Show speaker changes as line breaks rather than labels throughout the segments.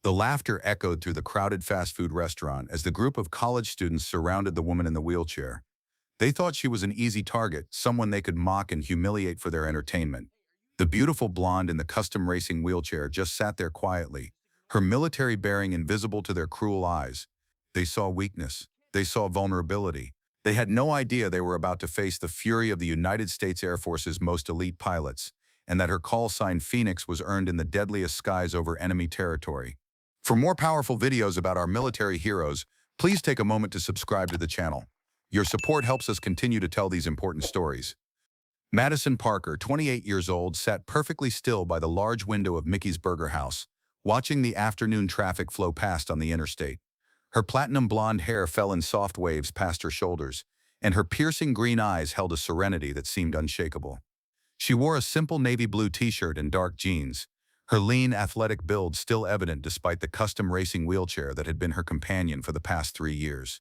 The laughter echoed through the crowded fast food restaurant as the group of college students surrounded the woman in the wheelchair. They thought she was an easy target, someone they could mock and humiliate for their entertainment. The beautiful blonde in the custom racing wheelchair just sat there quietly, her military bearing invisible to their cruel eyes. They saw weakness. They saw vulnerability. They had no idea they were about to face the fury of the United States Air Force's most elite pilots, and that her call sign Phoenix was earned in the deadliest skies over enemy territory. For more powerful videos about our military heroes, please take a moment to subscribe to the channel. Your support helps us continue to tell these important stories. Madison Parker, 28 years old, sat perfectly still by the large window of Mickey's Burger House, watching the afternoon traffic flow past on the interstate. Her platinum blonde hair fell in soft waves past her shoulders, and her piercing green eyes held a serenity that seemed unshakable. She wore a simple navy blue t-shirt and dark jeans, her lean, athletic build still evident despite the custom racing wheelchair that had been her companion for the past 3 years.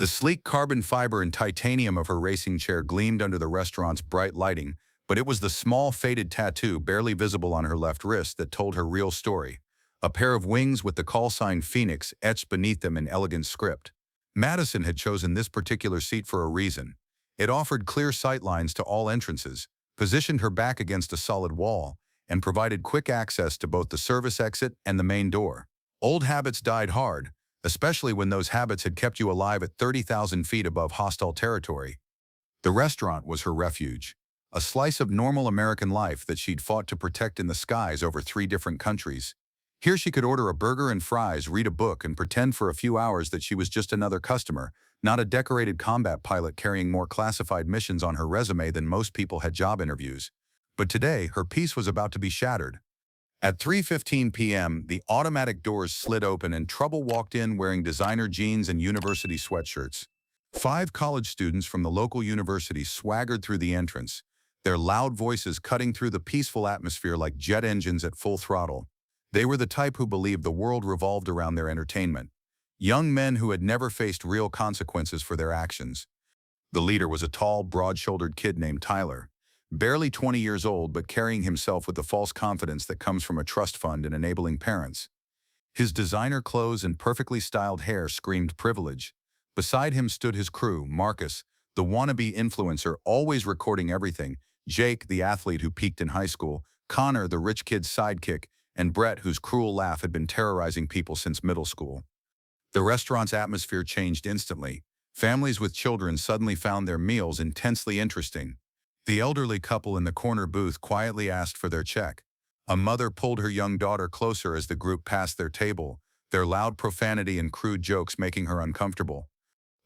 The sleek carbon fiber and titanium of her racing chair gleamed under the restaurant's bright lighting, but it was the small, faded tattoo barely visible on her left wrist that told her real story. A pair of wings with the call sign Phoenix etched beneath them in elegant script. Madison had chosen this particular seat for a reason. It offered clear sightlines to all entrances, positioned her back against a solid wall, and provided quick access to both the service exit and the main door. Old habits died hard, especially when those habits had kept you alive at 30,000 feet above hostile territory. The restaurant was her refuge, a slice of normal American life that she'd fought to protect in the skies over 3 different countries. Here she could order a burger and fries, read a book, and pretend for a few hours that she was just another customer, not a decorated combat pilot carrying more classified missions on her resume than most people had job interviews. But today, her peace was about to be shattered. At 3:15 p.m., the automatic doors slid open and Trouble walked in wearing designer jeans and university sweatshirts. 5 college students from the local university swaggered through the entrance, their loud voices cutting through the peaceful atmosphere like jet engines at full throttle. They were the type who believed the world revolved around their entertainment. Young men who had never faced real consequences for their actions. The leader was a tall, broad-shouldered kid named Tyler, barely 20 years old but carrying himself with the false confidence that comes from a trust fund and enabling parents. His designer clothes and perfectly styled hair screamed privilege. Beside him stood his crew, Marcus, the wannabe influencer always recording everything, Jake, the athlete who peaked in high school, Connor, the rich kid's sidekick, and Brett, whose cruel laugh had been terrorizing people since middle school. The restaurant's atmosphere changed instantly. Families with children suddenly found their meals intensely interesting. The elderly couple in the corner booth quietly asked for their check. A mother pulled her young daughter closer as the group passed their table, their loud profanity and crude jokes making her uncomfortable.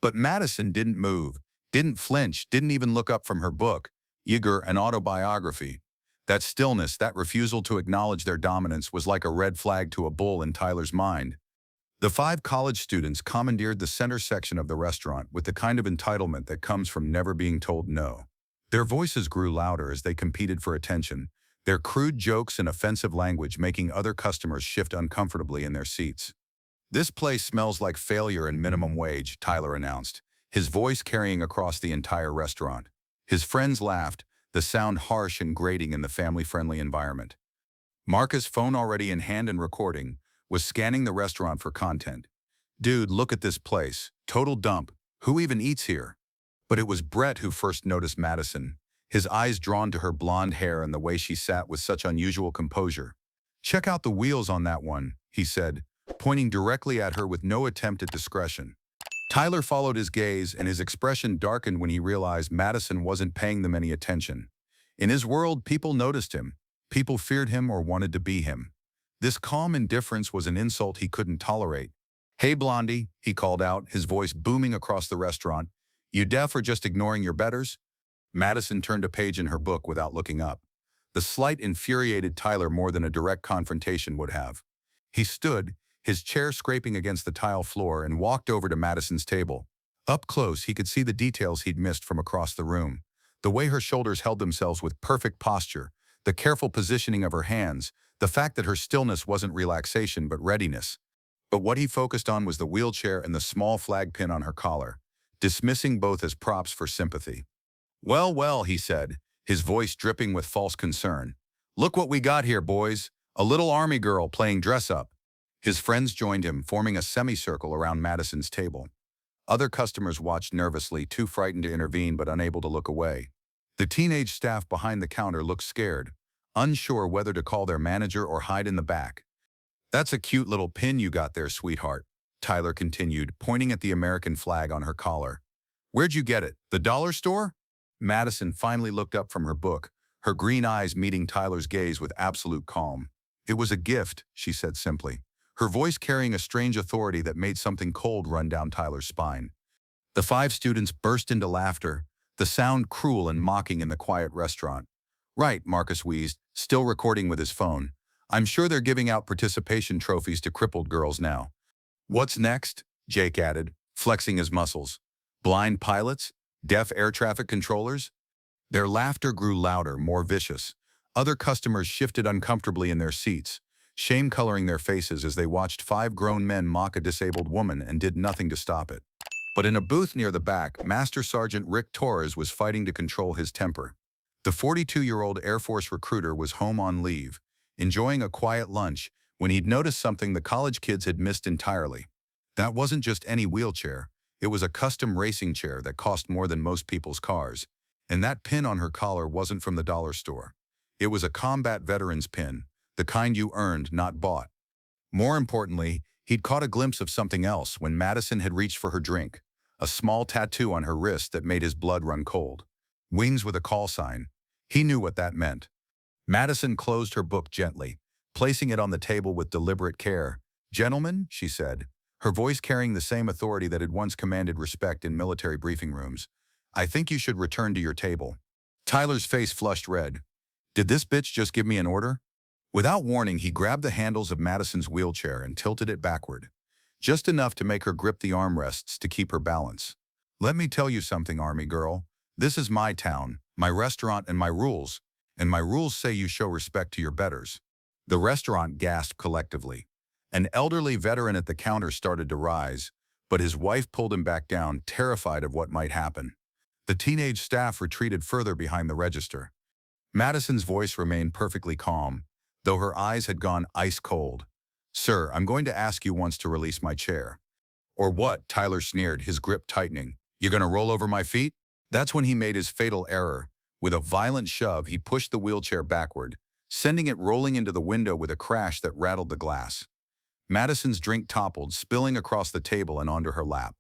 But Madison didn't move, didn't flinch, didn't even look up from her book, Eager, an autobiography. That stillness, that refusal to acknowledge their dominance was like a red flag to a bull in Tyler's mind. The 5 college students commandeered the center section of the restaurant with the kind of entitlement that comes from never being told no. Their voices grew louder as they competed for attention, their crude jokes and offensive language making other customers shift uncomfortably in their seats. "This place smells like failure and minimum wage," Tyler announced, his voice carrying across the entire restaurant. His friends laughed, the sound harsh and grating in the family-friendly environment. Marcus, phone already in hand and recording, was scanning the restaurant for content. "Dude, look at this place. Total dump. Who even eats here?" But it was Brett who first noticed Madison, his eyes drawn to her blonde hair and the way she sat with such unusual composure. "Check out the wheels on that one," he said, pointing directly at her with no attempt at discretion. Tyler followed his gaze, and his expression darkened when he realized Madison wasn't paying them any attention. In his world, people noticed him. People feared him or wanted to be him. This calm indifference was an insult he couldn't tolerate. "Hey, Blondie," he called out, his voice booming across the restaurant. "You deaf or just ignoring your betters?" Madison turned a page in her book without looking up. The slight infuriated Tyler more than a direct confrontation would have. He stood, his chair scraping against the tile floor, and walked over to Madison's table. Up close, he could see the details he'd missed from across the room. The way her shoulders held themselves with perfect posture, the careful positioning of her hands, the fact that her stillness wasn't relaxation but readiness. But what he focused on was the wheelchair and the small flag pin on her collar, dismissing both as props for sympathy. "Well, well," he said, his voice dripping with false concern. "Look what we got here, boys. A little army girl playing dress-up." His friends joined him, forming a semicircle around Madison's table. Other customers watched nervously, too frightened to intervene but unable to look away. The teenage staff behind the counter looked scared, unsure whether to call their manager or hide in the back. "That's a cute little pin you got there, sweetheart," Tyler continued, pointing at the American flag on her collar. "Where'd you get it? The dollar store?" Madison finally looked up from her book, her green eyes meeting Tyler's gaze with absolute calm. "It was a gift," she said simply, her voice carrying a strange authority that made something cold run down Tyler's spine. The 5 students burst into laughter, the sound cruel and mocking in the quiet restaurant. "Right," Marcus wheezed, still recording with his phone. "I'm sure they're giving out participation trophies to crippled girls now." "What's next?" Jake added, flexing his muscles. "Blind pilots? Deaf air traffic controllers?" Their laughter grew louder, more vicious. Other customers shifted uncomfortably in their seats, shame coloring their faces as they watched 5 grown men mock a disabled woman and did nothing to stop it. But in a booth near the back, Master Sergeant Rick Torres was fighting to control his temper. The 42-year-old Air Force recruiter was home on leave, enjoying a quiet lunch, when he'd noticed something the college kids had missed entirely. That wasn't just any wheelchair. It was a custom racing chair that cost more than most people's cars. And that pin on her collar wasn't from the dollar store. It was a combat veteran's pin, the kind you earned, not bought. More importantly, he'd caught a glimpse of something else when Madison had reached for her drink, a small tattoo on her wrist that made his blood run cold. Wings with a call sign. He knew what that meant. Madison closed her book gently, placing it on the table with deliberate care. "Gentlemen," she said, her voice carrying the same authority that had once commanded respect in military briefing rooms, "I think you should return to your table." Tyler's face flushed red. Did this bitch just give me an order? Without warning, he grabbed the handles of Madison's wheelchair and tilted it backward, just enough to make her grip the armrests to keep her balance. "Let me tell you something, Army girl. This is my town, my restaurant, and my rules say you show respect to your betters." The restaurant gasped collectively. An elderly veteran at the counter started to rise, but his wife pulled him back down, terrified of what might happen. The teenage staff retreated further behind the register. Madison's voice remained perfectly calm, though her eyes had gone ice cold. "Sir, I'm going to ask you once to release my chair." "Or what?" Tyler sneered, his grip tightening. "You gonna roll over my feet?" That's when he made his fatal error. With a violent shove, he pushed the wheelchair backward, sending it rolling into the window with a crash that rattled the glass. Madison's drink toppled, spilling across the table and onto her lap.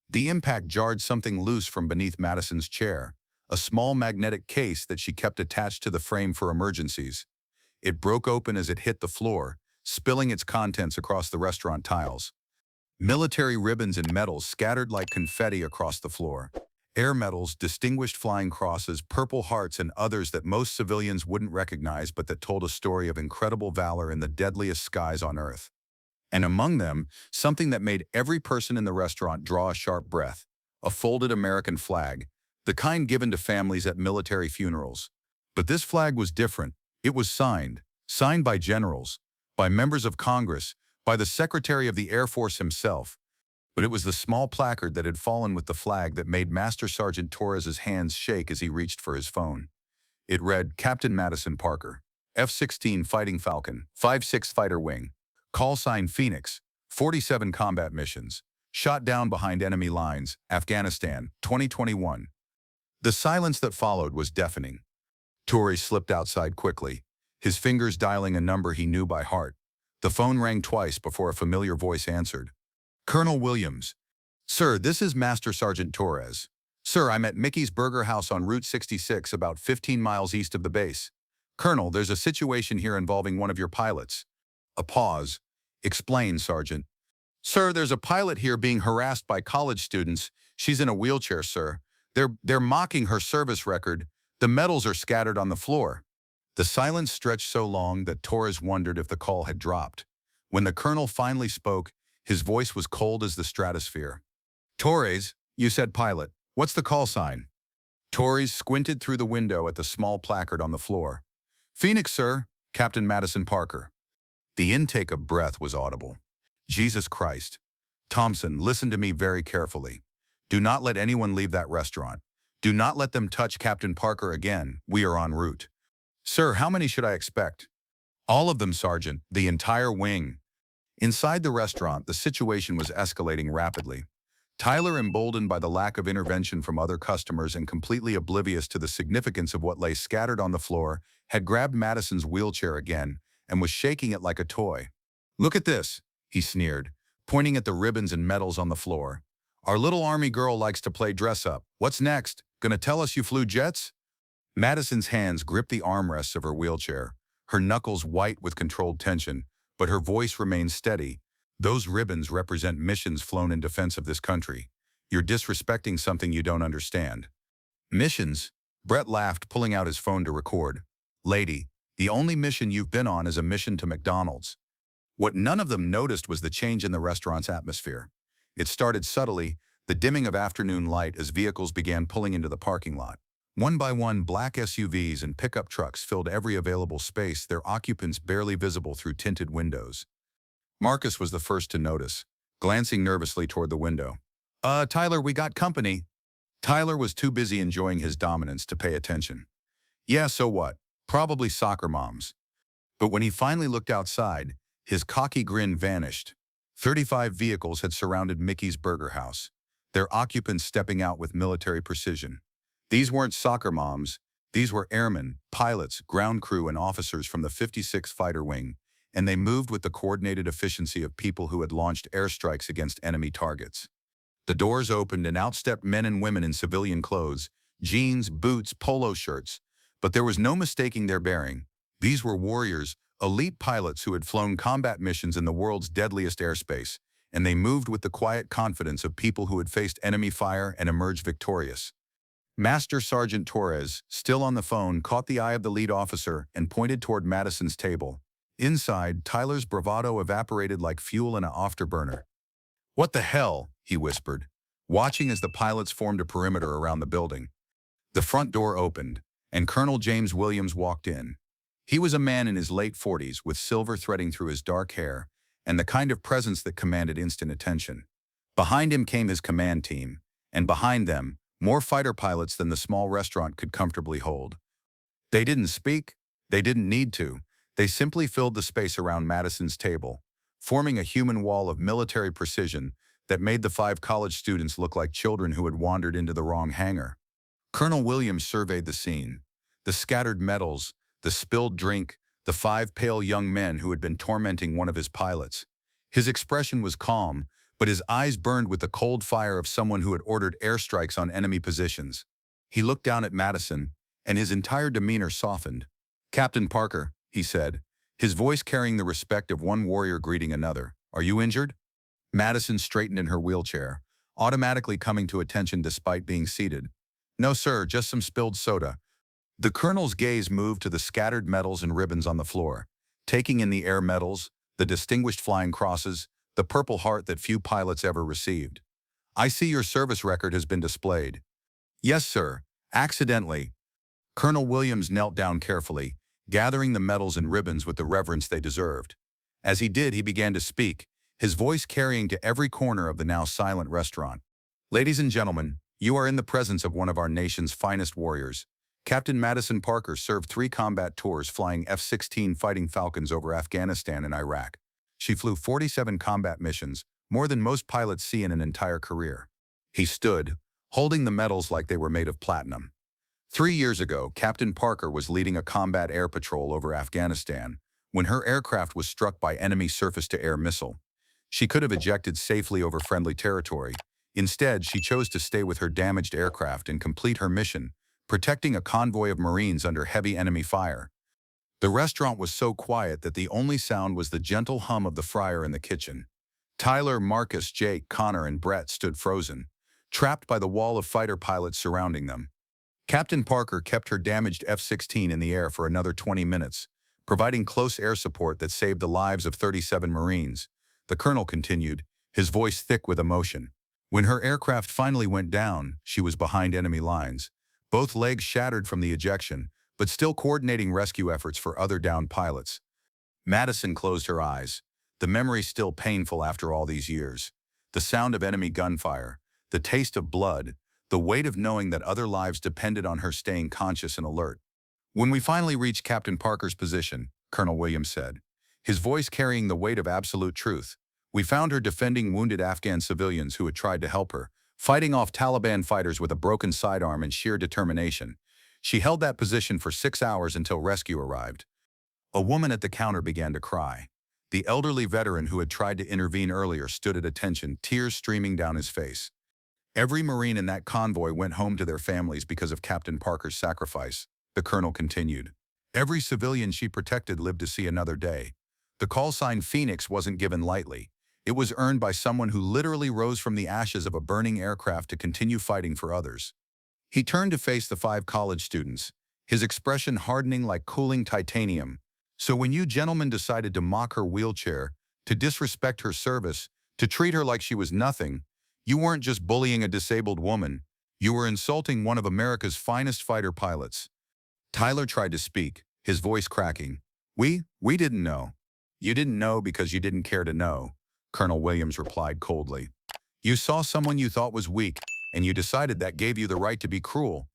The impact jarred something loose from beneath Madison's chair, a small magnetic case that she kept attached to the frame for emergencies. It broke open as it hit the floor, spilling its contents across the restaurant tiles. Military ribbons and medals scattered like confetti across the floor. Air medals, distinguished flying crosses, purple hearts, and others that most civilians wouldn't recognize but that told a story of incredible valor in the deadliest skies on Earth. And among them, something that made every person in the restaurant draw a sharp breath, a folded American flag, the kind given to families at military funerals. But this flag was different. It was signed by generals, by members of Congress, by the Secretary of the Air Force himself. But it was the small placard that had fallen with the flag that made Master Sergeant Torres's hands shake as he reached for his phone. It read, "Captain Madison Parker, F-16 Fighting Falcon, 5.6 Fighter Wing, call sign Phoenix, 47 combat missions, shot down behind enemy lines, Afghanistan, 2021. The silence that followed was deafening. Torres slipped outside quickly, his fingers dialing a number he knew by heart. The phone rang twice before a familiar voice answered. "Colonel Williams." "Sir, this is Master Sergeant Torres. Sir, I'm at Mickey's Burger House on Route 66, about 15 miles east of the base. Colonel, there's a situation here involving one of your pilots." A pause. "Explain, Sergeant." "Sir, there's a pilot here being harassed by college students. She's in a wheelchair, sir. They're mocking her service record. The medals are scattered on the floor." The silence stretched so long that Torres wondered if the call had dropped. When the colonel finally spoke, his voice was cold as the stratosphere. "Torres, you said pilot. What's the call sign?" Torres squinted through the window at the small placard on the floor. "Phoenix, sir. Captain Madison Parker." The intake of breath was audible. "Jesus Christ. Thompson, listen to me very carefully. Do not let anyone leave that restaurant. Do not let them touch Captain Parker again. We are en route." "Sir, how many should I expect?" "All of them, Sergeant. The entire wing." Inside the restaurant, the situation was escalating rapidly. Tyler, emboldened by the lack of intervention from other customers and completely oblivious to the significance of what lay scattered on the floor, had grabbed Madison's wheelchair again and was shaking it like a toy. "Look at this," he sneered, pointing at the ribbons and medals on the floor. "Our little army girl likes to play dress-up. What's next? Gonna tell us you flew jets?" Madison's hands gripped the armrests of her wheelchair, her knuckles white with controlled tension, but her voice remained steady. "Those ribbons represent missions flown in defense of this country. You're disrespecting something you don't understand." "Missions?" Brett laughed, pulling out his phone to record. "Lady, the only mission you've been on is a mission to McDonald's." What none of them noticed was the change in the restaurant's atmosphere. It started subtly, the dimming of afternoon light as vehicles began pulling into the parking lot. One by one, black SUVs and pickup trucks filled every available space, their occupants barely visible through tinted windows. Marcus was the first to notice, glancing nervously toward the window. Tyler, we got company." Tyler was too busy enjoying his dominance to pay attention. "Yeah, so what? Probably soccer moms." But when he finally looked outside, his cocky grin vanished. 35 vehicles had surrounded Mickey's Burger House, their occupants stepping out with military precision. These weren't soccer moms. These were airmen, pilots, ground crew, and officers from the 56th Fighter Wing, and they moved with the coordinated efficiency of people who had launched airstrikes against enemy targets. The doors opened and out stepped men and women in civilian clothes, jeans, boots, polo shirts, but there was no mistaking their bearing. These were warriors, elite pilots who had flown combat missions in the world's deadliest airspace, and they moved with the quiet confidence of people who had faced enemy fire and emerged victorious. Master Sergeant Torres, still on the phone, caught the eye of the lead officer and pointed toward Madison's table. Inside, Tyler's bravado evaporated like fuel in an afterburner. "What the hell?" he whispered, watching as the pilots formed a perimeter around the building. The front door opened, and Colonel James Williams walked in. He was a man in his late 40s with silver threading through his dark hair and the kind of presence that commanded instant attention. Behind him came his command team, and behind them, more fighter pilots than the small restaurant could comfortably hold. They didn't speak. They didn't need to. They simply filled the space around Madison's table, forming a human wall of military precision that made the 5 college students look like children who had wandered into the wrong hangar. Colonel Williams surveyed the scene. The scattered medals, the spilled drink, the 5 pale young men who had been tormenting one of his pilots. His expression was calm, but his eyes burned with the cold fire of someone who had ordered airstrikes on enemy positions. He looked down at Madison, and his entire demeanor softened. "Captain Parker," he said, his voice carrying the respect of one warrior greeting another. "Are you injured?" Madison straightened in her wheelchair, automatically coming to attention despite being seated. "No, sir, just some spilled soda." The colonel's gaze moved to the scattered medals and ribbons on the floor, taking in the air medals, the distinguished flying crosses, the Purple Heart that few pilots ever received. "I see your service record has been displayed." "Yes, sir. Accidentally." Colonel Williams knelt down carefully, gathering the medals and ribbons with the reverence they deserved. As he did, he began to speak, his voice carrying to every corner of the now silent restaurant. "Ladies and gentlemen, you are in the presence of one of our nation's finest warriors. Captain Madison Parker served 3 combat tours flying F-16 Fighting Falcons over Afghanistan and Iraq. She flew 47 combat missions, more than most pilots see in an entire career." He stood, holding the medals like they were made of platinum. 3 years ago, Captain Parker was leading a combat air patrol over Afghanistan when her aircraft was struck by enemy surface-to-air missile. She could have ejected safely over friendly territory. Instead, she chose to stay with her damaged aircraft and complete her mission, protecting a convoy of Marines under heavy enemy fire. The restaurant was so quiet that the only sound was the gentle hum of the fryer in the kitchen. Tyler, Marcus, Jake, Connor, and Brett stood frozen, trapped by the wall of fighter pilots surrounding them. Captain Parker kept her damaged F-16 in the air for another 20 minutes, providing close air support that saved the lives of 37 Marines. The colonel continued, his voice thick with emotion. When her aircraft finally went down, she was behind enemy lines, both legs shattered from the ejection, but still coordinating rescue efforts for other downed pilots. Madison closed her eyes, the memory still painful after all these years. The sound of enemy gunfire, the taste of blood, the weight of knowing that other lives depended on her staying conscious and alert. "When we finally reached Captain Parker's position," Colonel Williams said, his voice carrying the weight of absolute truth. We found her defending wounded Afghan civilians who had tried to help her, fighting off Taliban fighters with a broken sidearm and sheer determination. She held that position for 6 hours until rescue arrived. A woman at the counter began to cry. The elderly veteran who had tried to intervene earlier stood at attention, tears streaming down his face. Every Marine in that convoy went home to their families because of Captain Parker's sacrifice, the colonel continued. Every civilian she protected lived to see another day. The call sign Phoenix wasn't given lightly. It was earned by someone who literally rose from the ashes of a burning aircraft to continue fighting for others. He turned to face the 5 college students, his expression hardening like cooling titanium. So when you gentlemen decided to mock her wheelchair, to disrespect her service, to treat her like she was nothing, you weren't just bullying a disabled woman, you were insulting one of America's finest fighter pilots. Tyler tried to speak, his voice cracking. We didn't know. You didn't know because you didn't care to know, Colonel Williams replied coldly. You saw someone you thought was weak, and you decided that gave you the right to be cruel.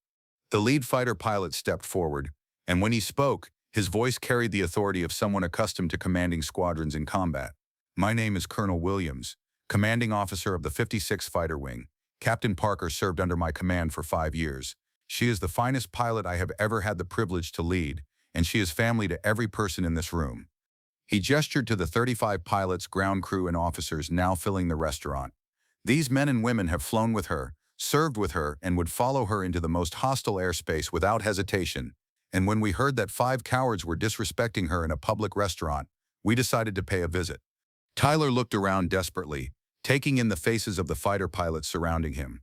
The lead fighter pilot stepped forward, and when he spoke, his voice carried the authority of someone accustomed to commanding squadrons in combat. My name is Colonel Williams, commanding officer of the 56th Fighter Wing. Captain Parker served under my command for 5 years. She is the finest pilot I have ever had the privilege to lead, and she is family to every person in this room. He gestured to the 35 pilots, ground crew, and officers now filling the restaurant. These men and women have flown with her, served with her, and would follow her into the most hostile airspace without hesitation. And when we heard that 5 cowards were disrespecting her in a public restaurant, we decided to pay a visit. Tyler looked around desperately, taking in the faces of the fighter pilots surrounding him.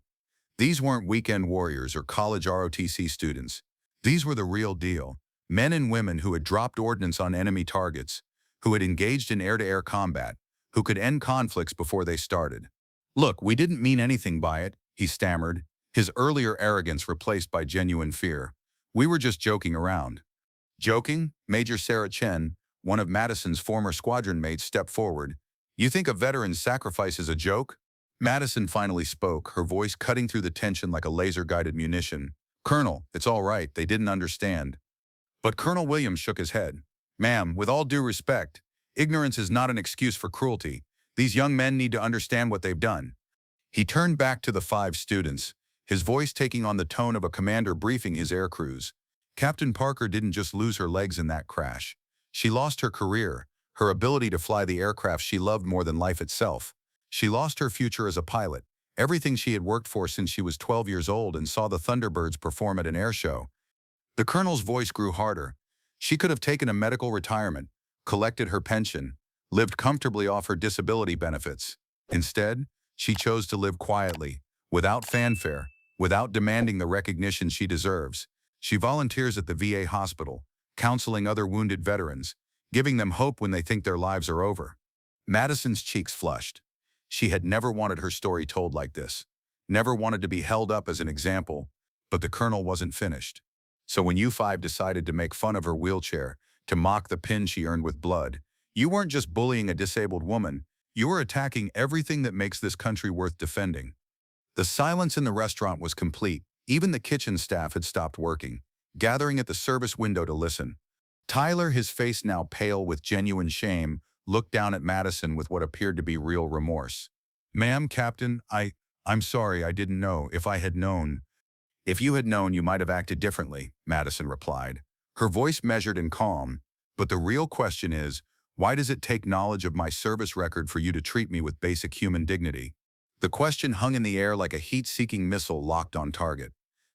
These weren't weekend warriors or college ROTC students. These were the real deal. Men and women who had dropped ordnance on enemy targets, who had engaged in air-to-air combat, who could end conflicts before they started. Look, we didn't mean anything by it, he stammered, his earlier arrogance replaced by genuine fear. We were just joking around. Joking? Major Sarah Chen, one of Madison's former squadron mates, stepped forward. You think a veteran's sacrifice is a joke? Madison finally spoke, her voice cutting through the tension like a laser-guided munition. Colonel, it's all right, they didn't understand. But Colonel Williams shook his head. Ma'am, with all due respect, ignorance is not an excuse for cruelty. These young men need to understand what they've done. He turned back to the 5 students, his voice taking on the tone of a commander briefing his air crews. Captain Parker didn't just lose her legs in that crash. She lost her career, her ability to fly the aircraft she loved more than life itself. She lost her future as a pilot, everything she had worked for since she was 12 years old and saw the Thunderbirds perform at an air show. The colonel's voice grew harder. She could have taken a medical retirement, collected her pension, lived comfortably off her disability benefits. Instead, she chose to live quietly, without fanfare, without demanding the recognition she deserves. She volunteers at the VA hospital, counseling other wounded veterans, giving them hope when they think their lives are over. Madison's cheeks flushed. She had never wanted her story told like this, never wanted to be held up as an example, but the colonel wasn't finished. So when you 5 decided to make fun of her wheelchair, to mock the pin she earned with blood, you weren't just bullying a disabled woman, you were attacking everything that makes this country worth defending. The silence in the restaurant was complete. Even the kitchen staff had stopped working, gathering at the service window to listen. Tyler, his face now pale with genuine shame, looked down at Madison with what appeared to be real remorse. Ma'am, Captain, I'm sorry, I didn't know. If I had known. If you had known, you might have acted differently, Madison replied, her voice measured and calm. But the real question is, why does it take knowledge of my service record for you to treat me with basic human dignity? The question hung in the air like a heat-seeking missile locked on target.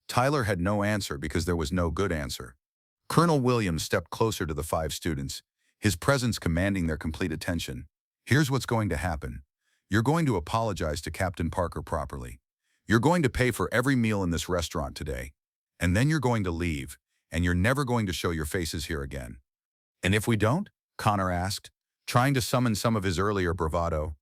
Tyler had no answer because there was no good answer. Colonel Williams stepped closer to the 5 students, his presence commanding their complete attention. Here's what's going to happen. You're going to apologize to Captain Parker properly. You're going to pay for every meal in this restaurant today. And then you're going to leave, and you're never going to show your faces here again. And if we don't? Connor asked, trying to summon some of his earlier bravado.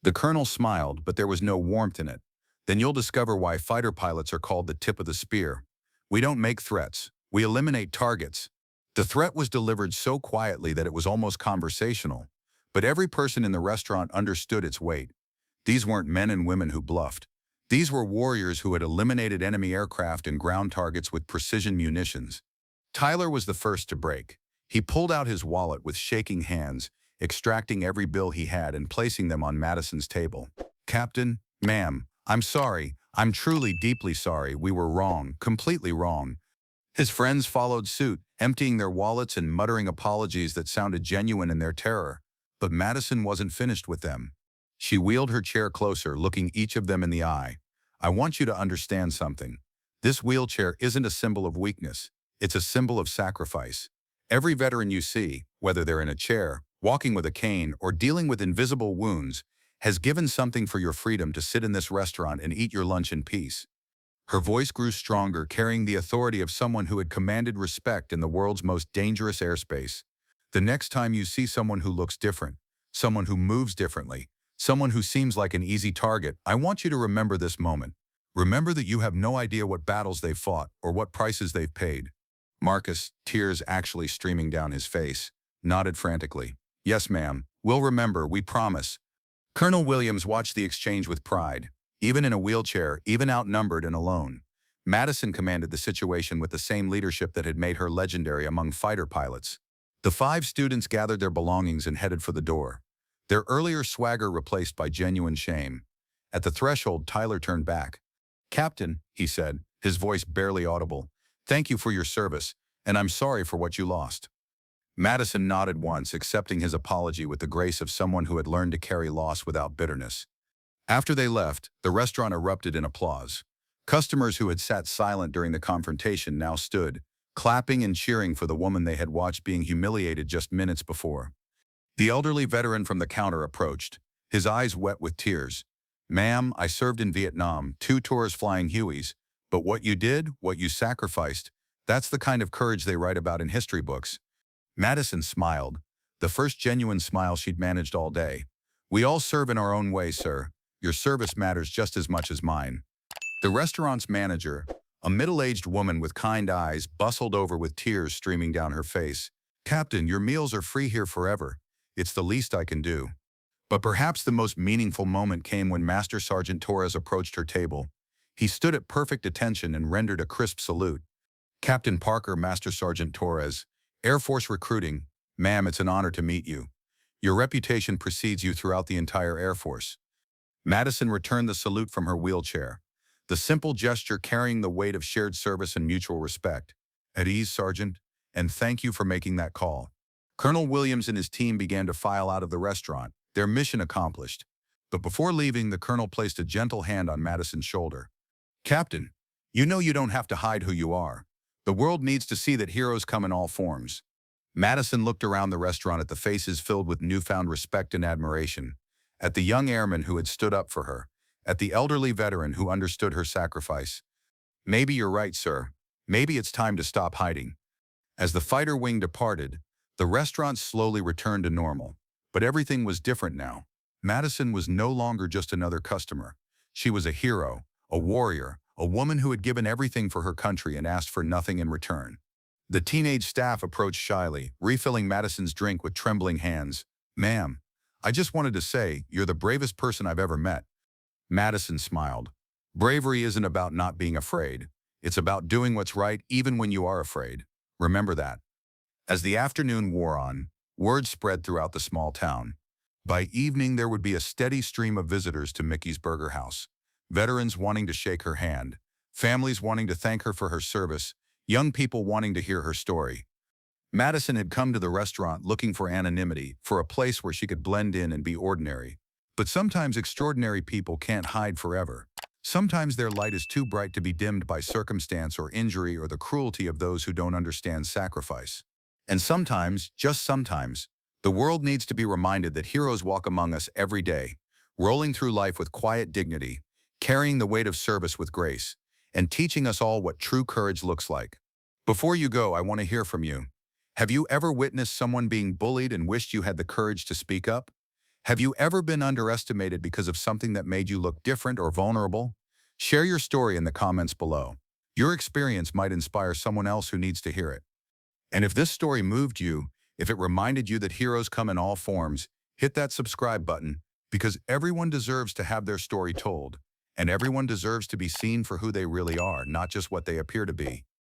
The colonel smiled, but there was no warmth in it. Then you'll discover why fighter pilots are called the tip of the spear. We don't make threats. We eliminate targets. The threat was delivered so quietly that it was almost conversational, but every person in the restaurant understood its weight. These weren't men and women who bluffed. These were warriors who had eliminated enemy aircraft and ground targets with precision munitions. Tyler was the first to break. He pulled out his wallet with shaking hands, extracting every bill he had and placing them on Madison's table. "Captain, ma'am, I'm sorry. I'm truly deeply sorry. We were wrong, completely wrong." His friends followed suit, emptying their wallets and muttering apologies that sounded genuine in their terror. But Madison wasn't finished with them. She wheeled her chair closer, looking each of them in the eye. "I want you to understand something. This wheelchair isn't a symbol of weakness. It's a symbol of sacrifice. Every veteran you see, whether they're in a chair, walking with a cane, or dealing with invisible wounds, has given something for your freedom to sit in this restaurant and eat your lunch in peace." Her voice grew stronger, carrying the authority of someone who had commanded respect in the world's most dangerous airspace. "The next time you see someone who looks different, someone who moves differently, someone who seems like an easy target, I want you to remember this moment. Remember that you have no idea what battles they've fought or what prices they've paid." Marcus, tears actually streaming down his face, nodded frantically. "Yes, ma'am. We'll remember, we promise." Colonel Williams watched the exchange with pride. Even in a wheelchair, even outnumbered and alone, Madison commanded the situation with the same leadership that had made her legendary among fighter pilots. The 5 students gathered their belongings and headed for the door, their earlier swagger replaced by genuine shame. At the threshold, Tyler turned back. "Captain," he said, his voice barely audible, "thank you for your service, and I'm sorry for what you lost." Madison nodded once, accepting his apology with the grace of someone who had learned to carry loss without bitterness. After they left, the restaurant erupted in applause. Customers who had sat silent during the confrontation now stood, clapping and cheering for the woman they had watched being humiliated just minutes before. The elderly veteran from the counter approached, his eyes wet with tears. "Ma'am, I served in Vietnam, 2 tours flying Hueys, but what you did, what you sacrificed, that's the kind of courage they write about in history books." Madison smiled, the first genuine smile she'd managed all day. "We all serve in our own way, sir. Your service matters just as much as mine." The restaurant's manager, a middle-aged woman with kind eyes, bustled over with tears streaming down her face. "Captain, your meals are free here forever. It's the least I can do." But perhaps the most meaningful moment came when Master Sergeant Torres approached her table. He stood at perfect attention and rendered a crisp salute. "Captain Parker, Master Sergeant Torres, Air Force Recruiting. Ma'am, it's an honor to meet you. Your reputation precedes you throughout the entire Air Force." Madison returned the salute from her wheelchair, the simple gesture carrying the weight of shared service and mutual respect. "At ease, Sergeant, and thank you for making that call." Colonel Williams and his team began to file out of the restaurant, their mission accomplished. But before leaving, the colonel placed a gentle hand on Madison's shoulder. "Captain, you know you don't have to hide who you are. The world needs to see that heroes come in all forms." Madison looked around the restaurant at the faces filled with newfound respect and admiration, at the young airman who had stood up for her, at the elderly veteran who understood her sacrifice. "Maybe you're right, sir. Maybe it's time to stop hiding." As the fighter wing departed, the restaurant slowly returned to normal. But everything was different now. Madison was no longer just another customer. She was a hero, a warrior, a woman who had given everything for her country and asked for nothing in return. The teenage staff approached shyly, refilling Madison's drink with trembling hands. "Ma'am, I just wanted to say, you're the bravest person I've ever met." Madison smiled. "Bravery isn't about not being afraid. It's about doing what's right even when you are afraid. Remember that." As the afternoon wore on, word spread throughout the small town. By evening, there would be a steady stream of visitors to Mickey's Burger House. Veterans wanting to shake her hand, families wanting to thank her for her service, young people wanting to hear her story. Madison had come to the restaurant looking for anonymity, for a place where she could blend in and be ordinary. But sometimes extraordinary people can't hide forever. Sometimes their light is too bright to be dimmed by circumstance or injury or the cruelty of those who don't understand sacrifice. And sometimes, just sometimes, the world needs to be reminded that heroes walk among us every day, rolling through life with quiet dignity, carrying the weight of service with grace, and teaching us all what true courage looks like. Before you go, I want to hear from you. Have you ever witnessed someone being bullied and wished you had the courage to speak up? Have you ever been underestimated because of something that made you look different or vulnerable? Share your story in the comments below. Your experience might inspire someone else who needs to hear it. And if this story moved you, if it reminded you that heroes come in all forms, hit that subscribe button, because everyone deserves to have their story told, and everyone deserves to be seen for who they really are, not just what they appear to be.